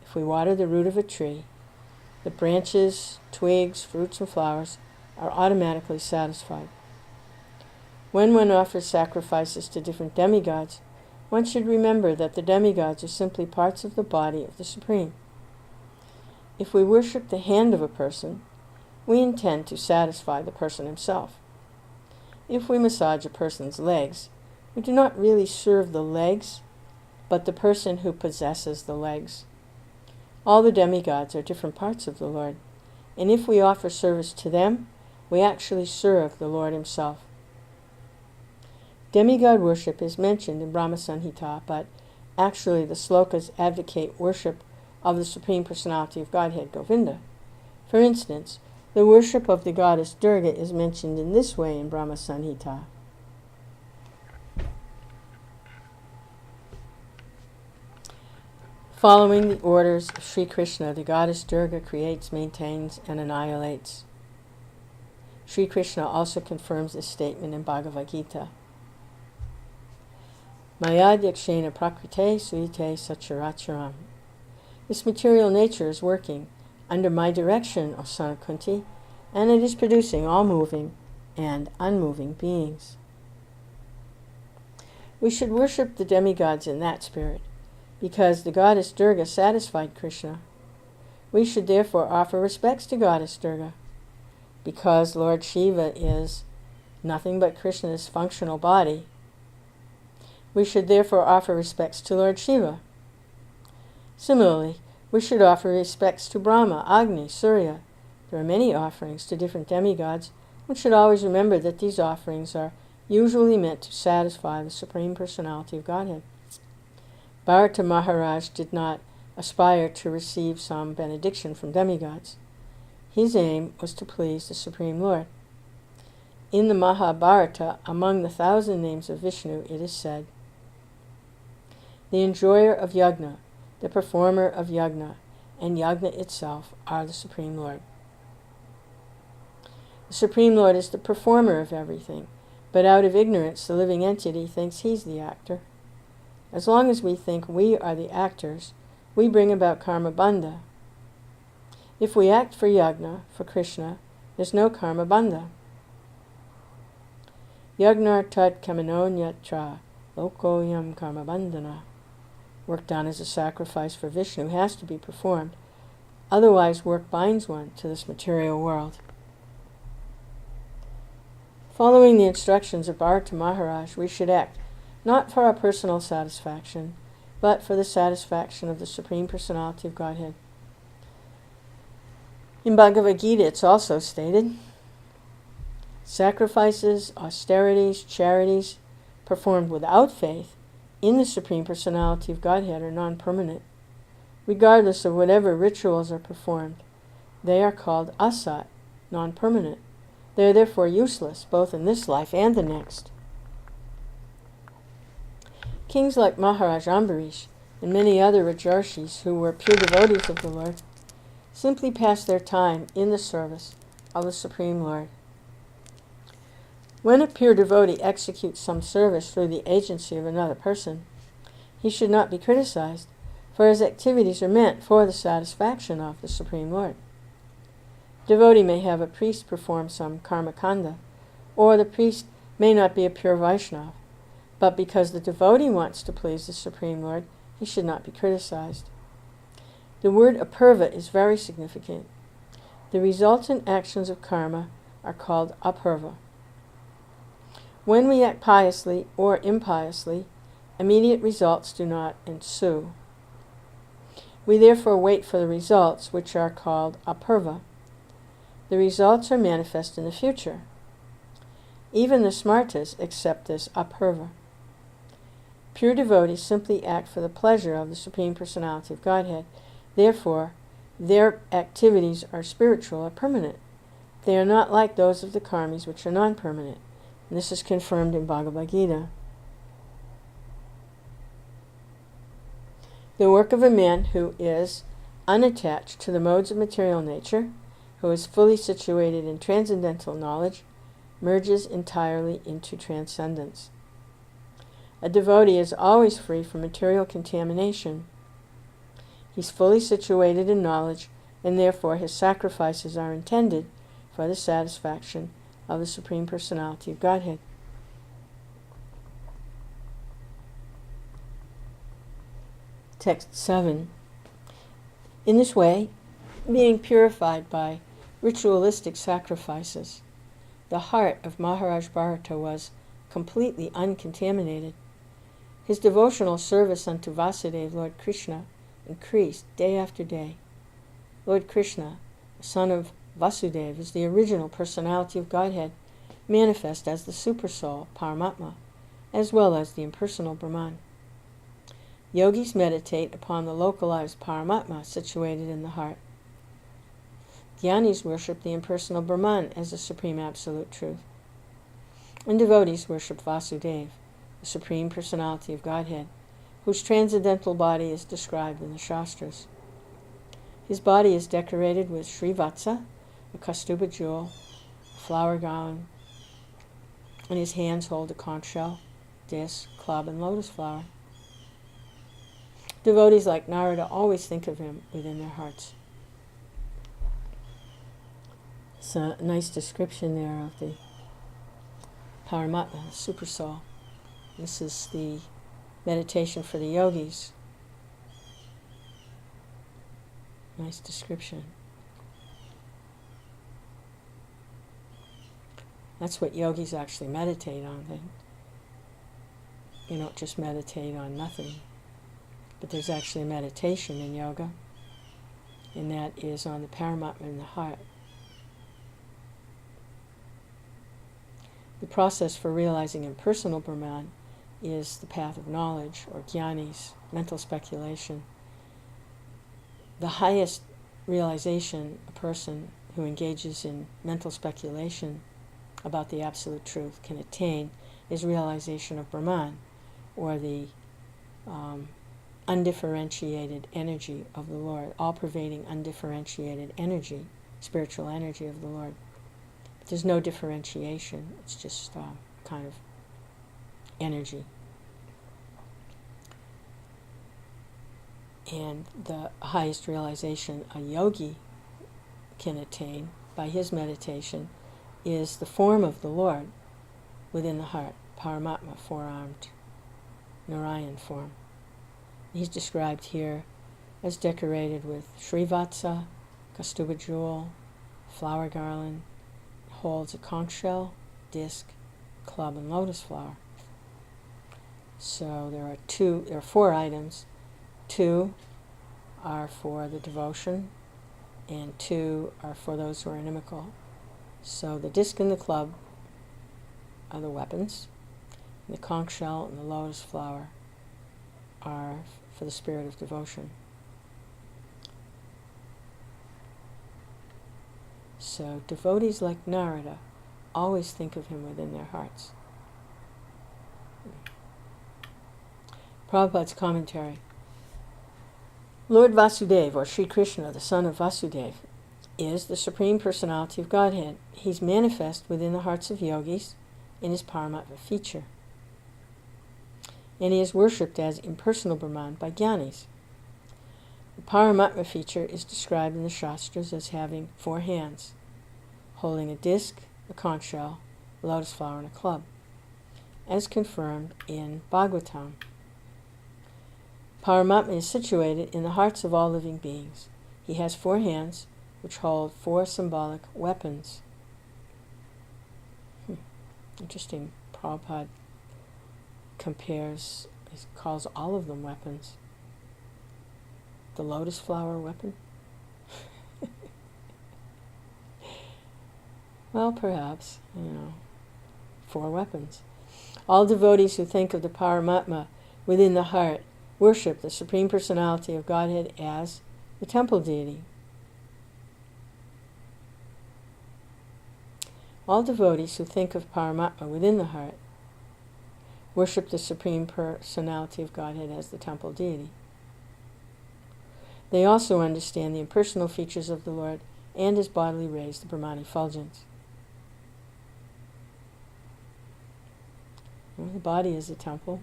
If we water the root of a tree, the branches, twigs, fruits, and flowers are automatically satisfied. When one offers sacrifices to different demigods, one should remember that the demigods are simply parts of the body of the Supreme. If we worship the hand of a person, we intend to satisfy the person himself. If we massage a person's legs, we do not really serve the legs, but the person who possesses the legs. All the demigods are different parts of the Lord, and if we offer service to them, we actually serve the Lord himself. Demigod worship is mentioned in Brahma Samhita, but actually the slokas advocate worship of the Supreme Personality of Godhead, Govinda. For instance, the worship of the goddess Durga is mentioned in this way in Brahma Samhita. Following the orders of Sri Krishna, the goddess Durga creates, maintains, and annihilates. Sri Krishna also confirms this statement in Bhagavad Gita. Maya Yakshena Prakrite Suyite Sacharacharam. This material nature is working under my direction, O son of Kunti, and it is producing all moving and unmoving beings. We should worship the demigods in that spirit, because the goddess Durga satisfied Krishna. We should therefore offer respects to goddess Durga, because Lord Shiva is nothing but Krishna's functional body. We should therefore offer respects to Lord Shiva. Similarly, we should offer respects to Brahma, Agni, Surya. There are many offerings to different demigods. One should always remember that these offerings are usually meant to satisfy the Supreme Personality of Godhead. Bharata Maharaj did not aspire to receive some benediction from demigods. His aim was to please the Supreme Lord. In the Mahabharata, among the 1,000 names of Vishnu, it is said, the enjoyer of yajna, the performer of yajna, and yajna itself are the Supreme Lord. The Supreme Lord is the performer of everything, but out of ignorance the living entity thinks he's the actor. As long as we think we are the actors, we bring about karma bandha. If we act for yajna, for Krishna, there's no karma bandha. Yagnar tat kamanonyatra lokoyam karma bandhana. Work done as a sacrifice for Vishnu has to be performed, otherwise work binds one to this material world. Following the instructions of Bharata Maharaj, we should act not for our personal satisfaction, but for the satisfaction of the Supreme Personality of Godhead. In Bhagavad Gita it's also stated, sacrifices, austerities, charities performed without faith in the Supreme Personality of Godhead are non-permanent. Regardless of whatever rituals are performed, they are called asat, non-permanent. They are therefore useless, both in this life and the next. Kings like Maharaj Ambarish and many other Rajarshis who were pure devotees of the Lord simply passed their time in the service of the Supreme Lord. When a pure devotee executes some service through the agency of another person, he should not be criticized, for his activities are meant for the satisfaction of the Supreme Lord. Devotee may have a priest perform some karma kanda, or the priest may not be a pure Vaishnava, but because the devotee wants to please the Supreme Lord, he should not be criticized. The word apurva is very significant. The resultant actions of karma are called apurva. When we act piously or impiously, immediate results do not ensue. We therefore wait for the results, which are called apurva. The results are manifest in the future. Even the smartas accept this apurva. Pure devotees simply act for the pleasure of the Supreme Personality of Godhead. Therefore, their activities are spiritual or permanent. They are not like those of the karmis, which are non-permanent. And this is confirmed in Bhagavad Gita. The work of a man who is unattached to the modes of material nature, who is fully situated in transcendental knowledge, merges entirely into transcendence. A devotee is always free from material contamination. He's fully situated in knowledge, and therefore his sacrifices are intended for the satisfaction of the Supreme Personality of Godhead. Text 7. In this way, being purified by ritualistic sacrifices, the heart of Maharaj Bharata was completely uncontaminated. His devotional service unto Vyāsadeva, Lord Krishna, increased day after day. Lord Krishna, the son of Vāsudeva, is the original personality of Godhead, manifest as the Supersoul, Paramatma, as well as the impersonal Brahman. Yogis meditate upon the localized Paramatma situated in the heart. Jnanis worship the impersonal Brahman as the Supreme Absolute Truth. And devotees worship Vāsudeva, the Supreme Personality of Godhead, whose transcendental body is described in the Shastras. His body is decorated with Srivatsa, a Kaustubha jewel, a flower gown, and his hands hold a conch shell, disc, club, and lotus flower. Devotees like Narada always think of him within their hearts. It's a nice description there of the Paramatma, the Super Soul. This is the meditation for the yogis. Nice description. That's what yogis actually meditate on. They don't just meditate on nothing, but there's actually a meditation in yoga, and that is on the Paramatma in the heart. The process for realizing impersonal Brahman is the path of knowledge, or jnanis, mental speculation. The highest realization a person who engages in mental speculation about the Absolute Truth can attain is realization of Brahman, or the undifferentiated energy of the Lord, all-pervading undifferentiated energy, spiritual energy of the Lord. But there's no differentiation, it's just kind of energy. And the highest realization a yogi can attain by his meditation is the form of the Lord within the heart, Paramatma, four-armed Narayan form. He's described here as decorated with Srivatsa, Kaustubha jewel, flower garland, holds a conch shell, disc, club, and lotus flower. So there are 4 items. 2 are for the devotion, and 2 are for those who are inimical. So the disc and the club are the weapons, and the conch shell and the lotus flower are for the spirit of devotion. So devotees like Narada always think of him within their hearts. Prabhupada's commentary. Lord Vāsudeva, or Sri Krishna, the son of Vāsudeva, is the Supreme Personality of Godhead. He's manifest within the hearts of yogis in his Paramatma feature. And he is worshipped as impersonal Brahman by jnanis. The Paramatma feature is described in the Shastras as having 4 hands, holding a disc, a conch shell, a lotus flower, and a club, as confirmed in Bhagavatam. Paramatma is situated in the hearts of all living beings. He has 4 hands, which hold 4 symbolic weapons. Interesting. Prabhupada compares, he calls all of them weapons. The lotus flower weapon? Well, perhaps, 4 weapons. All devotees who think of the Paramatma within the heart worship the Supreme Personality of Godhead as the temple deity. All devotees who think of Paramatma within the heart worship the Supreme Personality of Godhead as the temple deity. They also understand the impersonal features of the Lord and his bodily rays, the Brahman effulgence. Well, the body is a temple.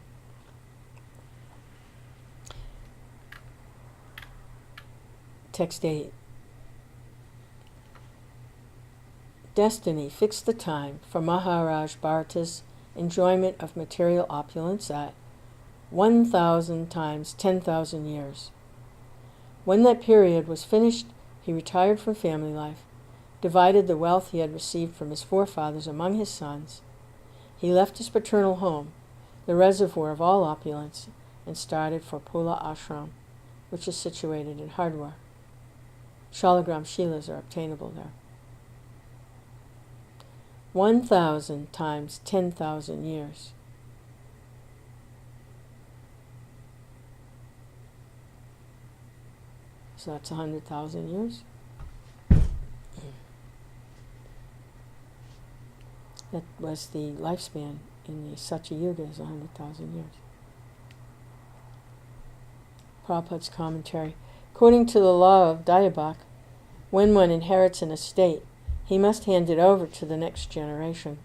Text 8. Destiny fixed the time for Maharaj Bharata's enjoyment of material opulence at 1,000 times 10,000 years. When that period was finished, he retired from family life, divided the wealth he had received from his forefathers among his sons. He left his paternal home, the reservoir of all opulence, and started for Pula Ashram, which is situated in Hardwar. Shalagram Shilas are obtainable there. 1,000 times 10,000 years. So that's 100,000 years. That was the lifespan in the Satya Yuga, is 100,000 years. Prabhupada's commentary. According to the law of Dayabhak, when one inherits an estate, he must hand it over to the next generation.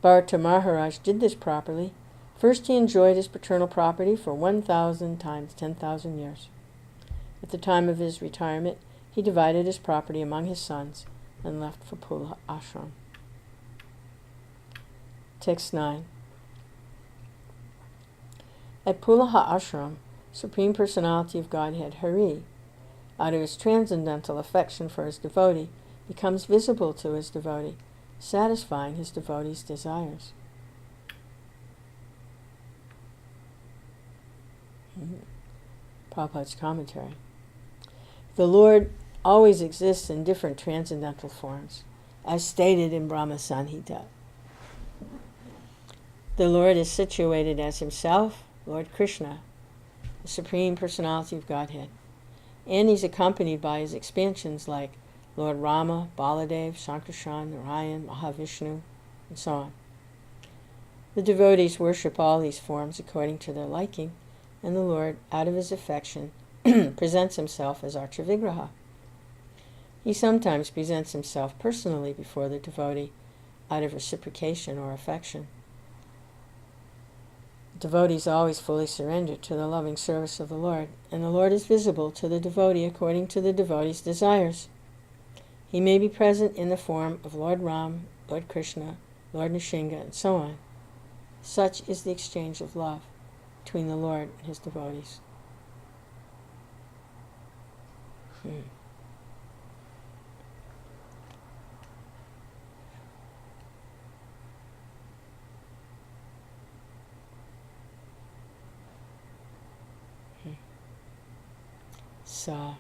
Bharata Maharaj did this properly. First he enjoyed his paternal property for 1,000 times 10,000 years. At the time of his retirement, he divided his property among his sons and left for Pula Ashram. Text 9. At Pulaha Ashram, Supreme Personality of Godhead Hari, out of his transcendental affection for his devotee, becomes visible to his devotee, satisfying his devotee's desires. Prabhupada's commentary. The Lord always exists in different transcendental forms, as stated in Brahma Sanhita. The Lord is situated as himself, Lord Krishna, the Supreme Personality of Godhead, and he's accompanied by his expansions like Lord Rama, Baladev, Sankarshan, Narayan, Mahavishnu, and so on. The devotees worship all these forms according to their liking, and the Lord, out of his affection, presents himself as Archavigraha. He sometimes presents himself personally before the devotee out of reciprocation or affection. The devotee is always fully surrendered to the loving service of the Lord, and the Lord is visible to the devotee according to the devotee's desires. He may be present in the form of Lord Ram, Lord Krishna, Lord Nrsimha, and so on. Such is the exchange of love between the Lord and his devotees. So,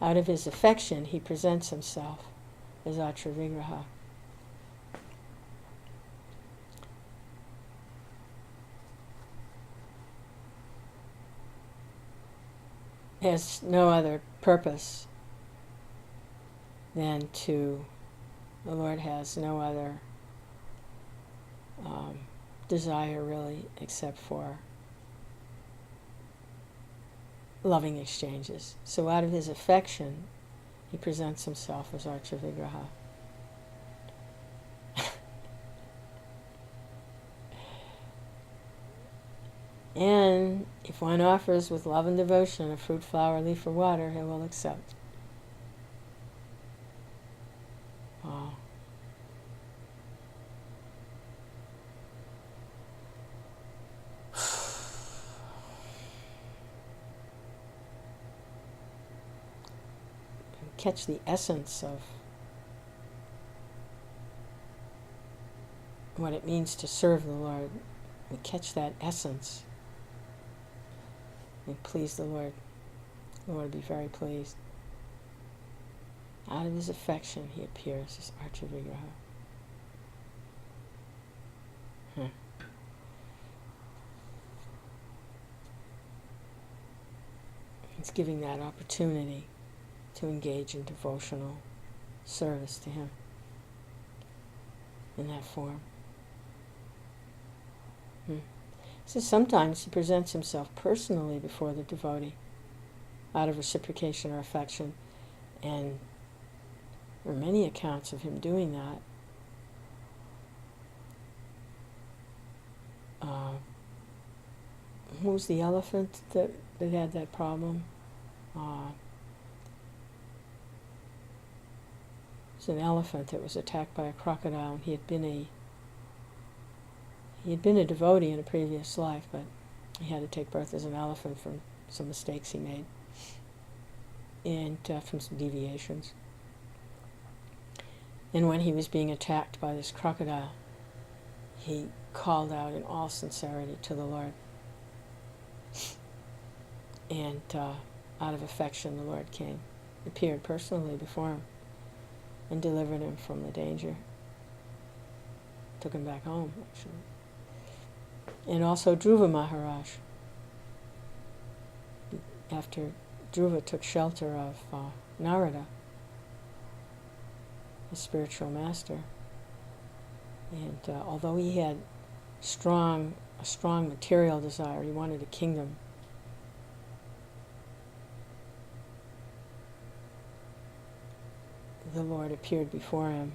out of his affection, he presents himself as Archavigraha. Has no other purpose than to, the Lord has no other desire really except for loving exchanges. So out of his affection, he presents himself as Archavigraha. And if one offers with love and devotion a fruit, flower, leaf, or water, he will accept. Wow. Catch the essence of what it means to serve the Lord. We catch that essence. And please the Lord. The Lord will be very pleased. Out of his affection, he appears as Archavigraha. It's giving that opportunity to engage in devotional service to him in that form. So sometimes he presents himself personally before the devotee. out of reciprocation or affection. And there are many accounts of him doing that. Who was the elephant that had that problem? It was an elephant that was attacked by a crocodile. He had been a devotee in a previous life, but he had to take birth as an elephant from some mistakes he made, and from some deviations. And when he was being attacked by this crocodile, he called out in all sincerity to the Lord. And out of affection, the Lord came, appeared personally before him, and delivered him from the danger. Took him back home, actually. And also Dhruva Maharaj. After Dhruva took shelter of Narada, his spiritual master, and although he had a strong material desire, he wanted a kingdom. The Lord appeared before him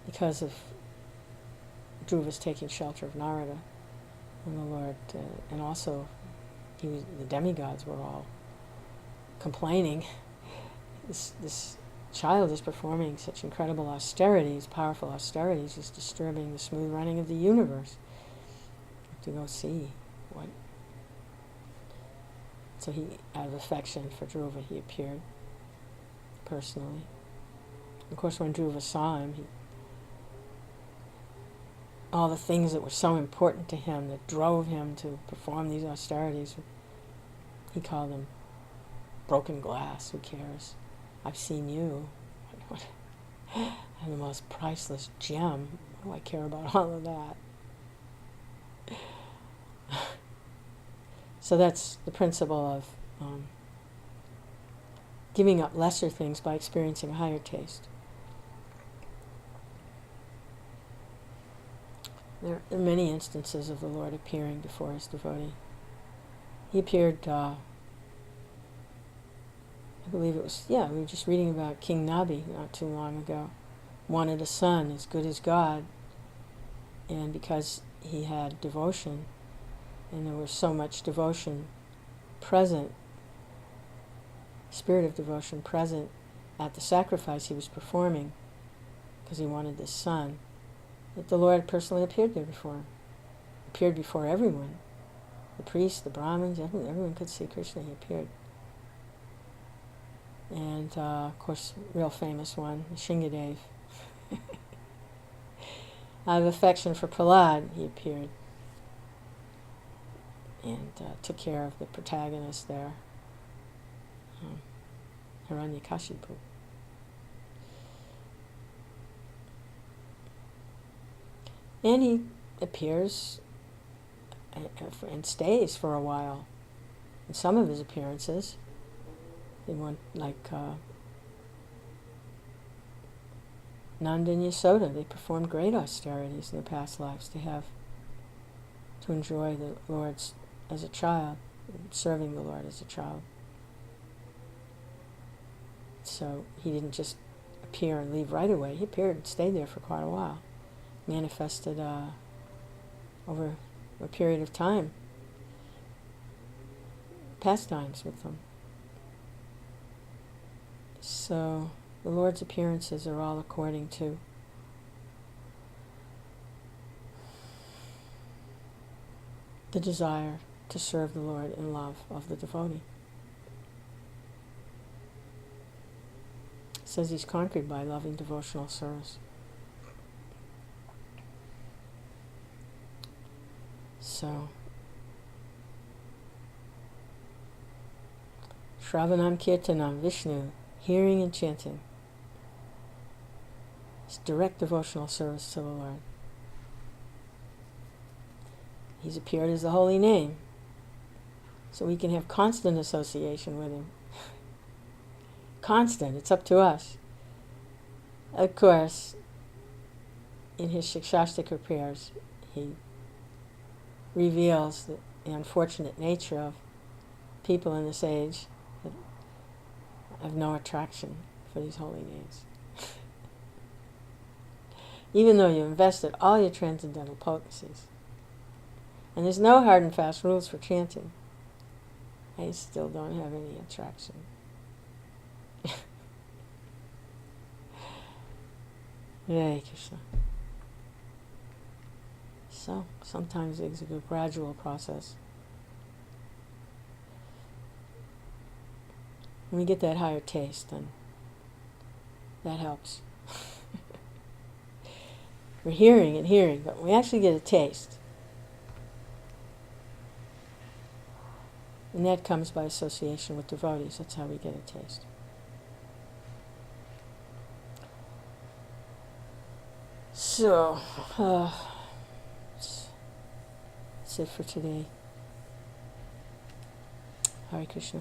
because of Dhruva's taking shelter of Narada, and the Lord, and also the demigods were all complaining. This child is performing such incredible austerities, powerful austerities, is disturbing the smooth running of the universe. To go see what. So he, out of affection for Dhruva, he appeared personally. Of course, when Dhruva saw him, all the things that were so important to him, that drove him to perform these austerities, he called them broken glass. Who cares? I've seen you. I'm the most priceless gem. What do I care about all of that? So that's the principle of giving up lesser things by experiencing a higher taste. There are many instances of the Lord appearing before his devotee. He appeared, I believe it was, we were just reading about King Nabi not too long ago. Wanted a son as good as God, and because he had devotion, and there was so much devotion present, spirit of devotion present at the sacrifice he was performing, because he wanted this son, that the Lord personally appeared there before him. Appeared before everyone. The priests, the Brahmins, everyone could see Krishna. He appeared. And, of course, real famous one, Shingadev. Out of affection for Prahlad, he appeared. And took care of the protagonist there, Hiranyakashipu. And he appears and stays for a while in some of his appearances. In one, like Nanda and Yasoda, they performed great austerities in their past lives to enjoy the Lord's as a child, serving the Lord as a child. So he didn't just appear and leave right away. He appeared and stayed there for quite a while. Manifested over a period of time pastimes with them. So the Lord's appearances are all according to the desire to serve the Lord in love of the devotee. It says he's conquered by loving devotional service. So, Shravanam Kirtanam Vishnu, hearing and chanting. It's direct devotional service to the Lord. He's appeared as the holy name, so we can have constant association with him. Constant, it's up to us. Of course, in his Shikshastika prayers, he reveals the unfortunate nature of people in this age that have no attraction for these holy names. Even though you invested all your transcendental potencies. And there's no hard and fast rules for chanting. I still don't have any attraction. Hare Krishna. So, sometimes it's a gradual process. When we get that higher taste, then that helps. We're hearing and hearing, but we actually get a taste. And that comes by association with devotees. That's how we get a taste. So, that's it for today. Hare Krishna.